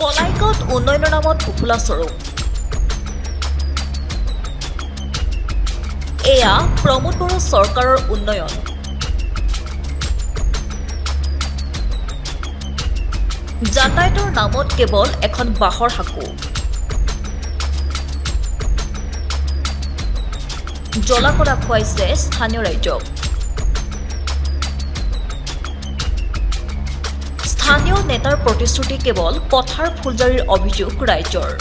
কলাইগাঁৱত উন্নয়নৰ নামত ফুফুলা স্বৰূপ এয়া প্ৰমোদ বড়ো চৰকাৰৰ উন্নয়ন যাতায়াতৰ নামত কেৱল এখন বাহৰ হাকু জ্বলাকলা খুৱাইছে স্থানীয় ৰাইজক স্থানীয় নেতাৰ প্ৰতিশ্ৰুতি কেৱল কথাৰ ফুলজাৰিৰ অভিযোগ ৰাইজৰ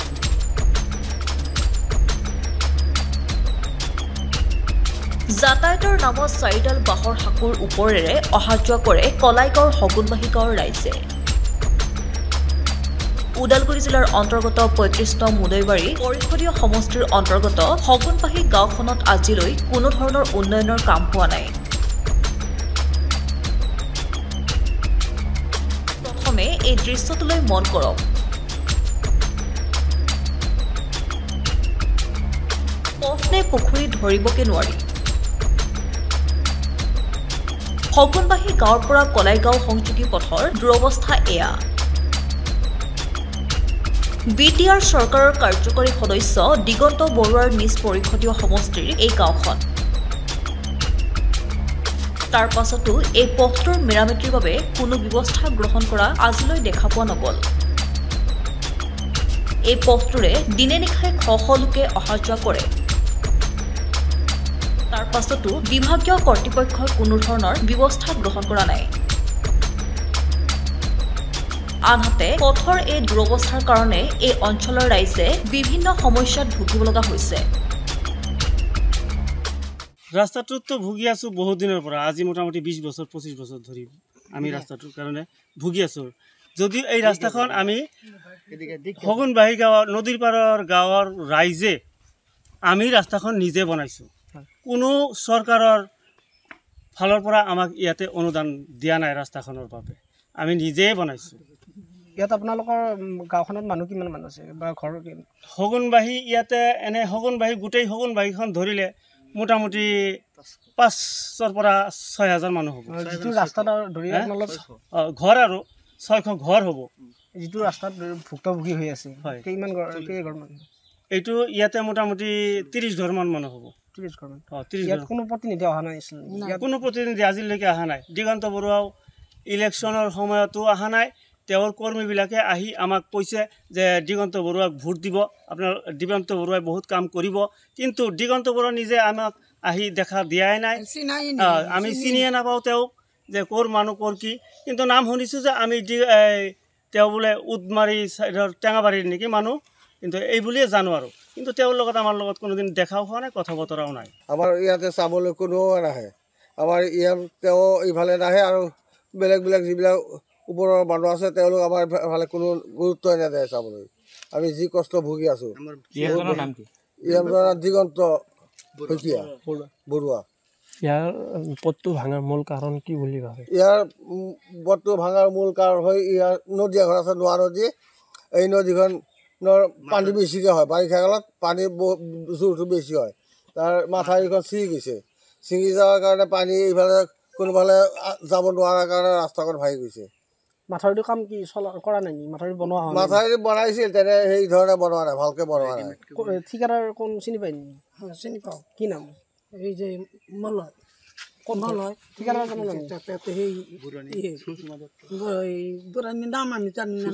যাতায়াতৰ নামত চাৰিডাল বাহৰ হাকুৰ ওপৰেৰে অহা যোৱা কৰে কলাইগাঁৱৰ হগুনবাহী গাঁৱৰ ৰাইজে উদালগুৰি জিলাৰ অন্তৰ্গত ৩৫ নং মুদৈবাৰী পৰিষদীয় সমষ্টিৰ অন্তৰ্গত হগুনবাহী গাঁওখনত আজিলৈ কোনো ধৰণৰ উন্নয়নৰ কাম হোৱা নাই প্ৰথমে এই দৃশ্যটোলৈ মন কৰক পথনে পুখুৰী ধৰিবকে নোৱাৰি হগুনবাহী গাঁৱৰ পৰা কলাইগাঁও সংযোগী পথৰ দুৰৱস্থা এয়া বিটিআৰ চৰকাৰৰ কাৰ্যকৰী সদস্য দিগন্ত বৰুৱাৰ নিজ পৰিষদীয় সমষ্টিৰ এই গাঁওখন তাৰ পাছতো এই পথটোৰ মেৰামতিৰ বাবে কোনো ব্যৱস্থা গ্ৰহণ কৰা আজিলৈ দেখা পোৱা নগল এই পথটোৰে দিনে নিশাই শ লোকে অহা যোৱা কৰে তাৰ পাছতো বিভাগীয় কৰ্তৃপক্ষই কোনো ধৰণৰ ব্যৱস্থা গ্ৰহণ কৰা নাই আনহাতে পথৰ এই দুৰৱস্থাৰ কাৰণে এই অঞ্চলৰ ৰাইজে বিভিন্ন সমস্যাত ভুগিব লগা হৈছে ৰাস্তাটোতো ভুগি আছো বহুত দিনৰ পৰা আজি মোটামুটি 20 বছৰ 25 বছৰ ধৰি আমি ৰাস্তাটোৰ কাৰণে ভুগি আছো যদি এই ৰাস্তাখন আমি হগুনবাহী গাঁৱৰ নদীৰ পাৰৰ গাঁৱৰ ৰাইজে আমি ৰাস্তাখন নিজে বনাইছো কোনো চৰকাৰৰ ফালৰ পৰা আমাক ইয়াতে অনুদান দিয়া নাই ৰাস্তাখনৰ বাবে আমি নিজে বনাইছো ইয়াত আপোনালোকৰ গাঁওখনত মানুহ কিমান মানুহ আছে বা ঘৰ হগুনবাহী ইয়াতে এনে হগুনবাহী গোটেই হগুনবাহীখন ধৰিলে মোটামুটি 500 পৰা 6000 মানুহ হ'ব যিটো ৰাস্তাত ধৰি আপোনালোক ঘৰ আৰু 600 ঘৰ হ'ব যিটো ৰাস্তাত ভুক্তভোগী হৈ আছে কিমান ঘৰ মানুহ এইটো ইয়াতে মোটামুটি 30 ঘৰমান মানুহ হ'ব 30 ঘৰ ইয়াত কোনো প্ৰতিনিধি অহা নাই কোনো প্ৰতিনিধি আজিলৈকে অহা নাই দিগন্ত বৰুৱাও ইলেকশ্যনৰ সময়তো অহা নাই তেওঁৰ কৰ্মীবিলাকে আহি আমাক কৈছে যে দিগন্ত বৰুৱাক ভোট দিব আপোনাৰ দিগন্ত বৰুৱাই বহুত কাম কৰিব কিন্তু দিগন্ত বৰুৱা নিজে আমাক আহি দেখা দিয়াই নাই আমি চিনিয়ে নাপাওঁ তেওঁক যে ক'ৰ মানুহ ক'ৰ কি কিন্তু নাম শুনিছোঁ যে আমি তেওঁ বোলে উদমাৰী চাইডৰ টেঙাবাৰীৰ নেকি মানুহ কিন্তু এই বুলিয়ে জানো আৰু কিন্তু তেওঁৰ লগত আমাৰ লগত কোনোদিন দেখাও হোৱা নাই কথা বতৰাও নাই আমাৰ ইয়াতে চাবলৈ কোনো নাহে আমাৰ ইয়াত তেওঁ ইফালে নাহে আৰু বেলেগ বেলেগ যিবিলাক ওপৰৰ মানুহ আছে তেওঁলোক আমাৰ ফালে কোনো গুৰুত্বই নিদিয়ে চাবলৈ আমি যি কষ্ট ভুগি আছো দিগন্ত বৰুৱা ইয়াৰ পথটো ভাঙাৰ মূল কাৰণ কি বুলি ভাবে ইয়াৰ পথটো ভাঙাৰ মূল কাৰণ হয় ইয়াৰ নদী এখন আছে নোৱা নদী এই নদীখনৰ পানী বেছিকৈ হয় বাৰিষা কালত পানী জোৰটো বেছি হয় তাৰ মাথাউৰিখন ছিঙি গৈছে ছিঙি যোৱাৰ কাৰণে পানী ইফালে কোনোফালে যাব নোৱাৰাৰ কাৰণে ৰাস্তাখন ভাঙি গৈছে মাথাউৰিটো কাম কি কৰা নাই মাথাউৰি বনোৱা হয় মাথাউৰি বনাইছিল তেনে সেই ধৰণে বনোৱা নাই ভালকৈ বনোৱা নাই ঠিকাদাৰ কোন চিনি পায় নেকি চিনি পাওঁ কি নাম এই যে মলয় কমলয় ঠিকাদাৰ কোন নাম তাতে সেই বুঢ়ানীৰ নাম আমি জানি না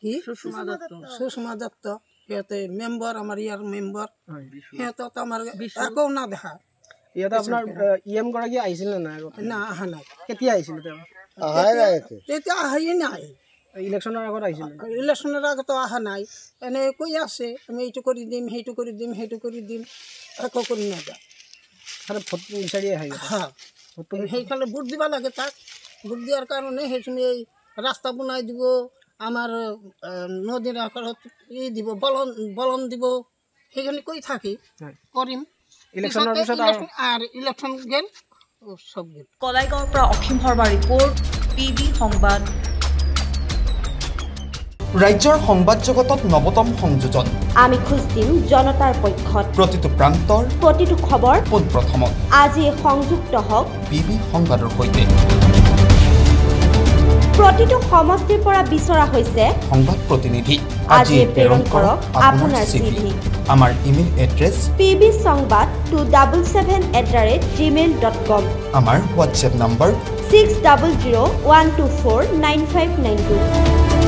কি সুষমা দত্ত সিহঁতে মেম্বাৰ আমাৰ ইয়াৰ মেম্বাৰ সিহঁতক আমাৰ একো না দেখা ইয়াতে আপোনাৰ ইএম গৰাকী আহিছিল নে নাই না অহা নাই কেতিয়া আহিছিল তেওঁ তেতিয়া আহাই নাই ইলেকশ্যনৰ আগত আহিছিল ইলেকশ্যনৰ আগতো অহা নাই এনে কৈ আছে আমি এইটো কৰি দিম সেইটো কৰি দিম সেইটো কৰি দিম একো কৰি নাযায় ভোট বিচাৰি আহে সেইফালে ভোট দিব লাগে তাক ভোট দিয়াৰ কাৰণে সেইখিনি এই ৰাস্তা বনাই দিব আমাৰ নদীৰ কাষত দিব বলন দিব সেইখিনি কৈ থাকি কৰিম ইলেকশ্যনৰ পিছত আৰু ইলেকশ্যন গেল সব গেল কলাইগাঁৱৰ পৰা অসীম শৰ্মা ৰিপৰ্ট পিবি সংবাদ ৰাজ্যৰ সংবাদ জগতত নৱতম সংযোজন আমি খোজ দিম জনতাৰ পক্ষত প্ৰতিটো প্ৰান্তৰ প্ৰতিটো খবৰ পোনপ্ৰথমত আজি সংযুক্ত হওক পিবি সংবাদৰ সৈতে প্ৰতিটো সমষ্টিৰ পৰা বিচৰা হৈছে সংবাদ প্ৰতিনিধি আজি প্ৰেৰণ কৰক আপোনাৰ CV আমাৰ ইমেইল এড্ৰেছ pbsongbat277@gmail.com আমাৰ হোৱাটছএপ নম্বৰ 6001249592